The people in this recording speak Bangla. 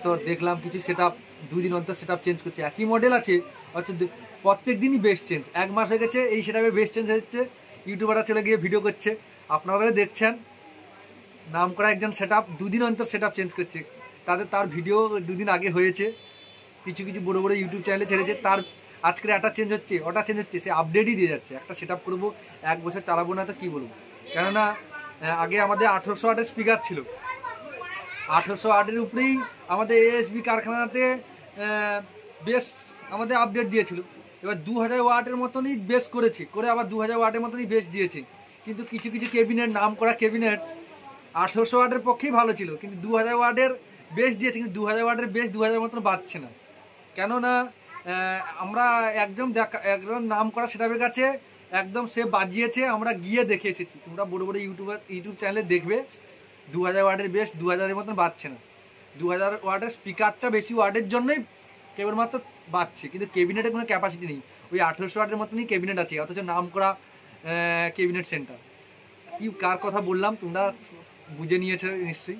অন্তর দেখলাম কিছু সেট আপ, 2 দিন অন্তর সেট আপ চেঞ্জ করছে। একই মডেল আছে অথচ প্রত্যেক দিনই বেস্ট চেঞ্জ। 1 মাস হয়ে গেছে এই সেট আপে বেস্ট চেঞ্জ হচ্ছে, ইউটিউবাররা চলে গিয়ে ভিডিও করছে, আপনারা দেখছেন। নাম করা একজন সেট আপ 2 দিন অন্তর সেট আপ চেঞ্জ করছে, তার ভিডিও 2 দিন আগে হয়েছে, কিছু কিছু বড় বড় ইউটিউব চ্যানেলে ছেড়েছে, তার আজকে এটা চেঞ্জ হচ্ছে ওটা চেঞ্জ হচ্ছে, সে আপডেটই দিয়ে যাচ্ছে। একটা সেট আপ করবো 1 বছর চালাবো না তো কী বলবো। কেননা আগে আমাদের 1800 ওয়াটের স্পিকার ছিল, 1800 ওয়াটের উপরেই আমাদের এএসবি কারখানাতে বেশ আমাদের আপডেট দিয়েছিল। এবার 2000 ওয়াটের মতনই বেশ করেছে, করে আবার 2000 ওয়াটের মতনই বেশ দিয়েছে। কিন্তু কিছু কিছু কেবিনেট, নাম করা কেবিনেট 1800 ওয়াটের পক্ষেই ভালো ছিল, কিন্তু 2000 ওয়াটের বেশ দিয়েছে, কিন্তু 2000 ওয়াটের বেশ 2000 মতন বাজছে না। কেননা আমরা একদম নাম করা সেটআপের কাছে একদম সে বাজিয়েছে, আমরা গিয়ে দেখে এসেছি। তোমরা বড় বড় ইউটিউব চ্যানেলে দেখবে 2000 ওয়াটের বেশ 2000-এর মতন বাজছে না। 2000 ওয়াটের স্পিকারটা বেশি ওয়াটের জন্যই কেবলমাত্র বাজছে, কিন্তু কেবিনেটের কোনো ক্যাপাসিটি নেই। ওই 1800 ওয়াটের মতনই কেবিনেট আছে, অথচ নাম করা কেবিনেট সেন্টার। কি কার কথা বললাম তোমরা বুঝে নিয়েছো নিশ্চয়ই।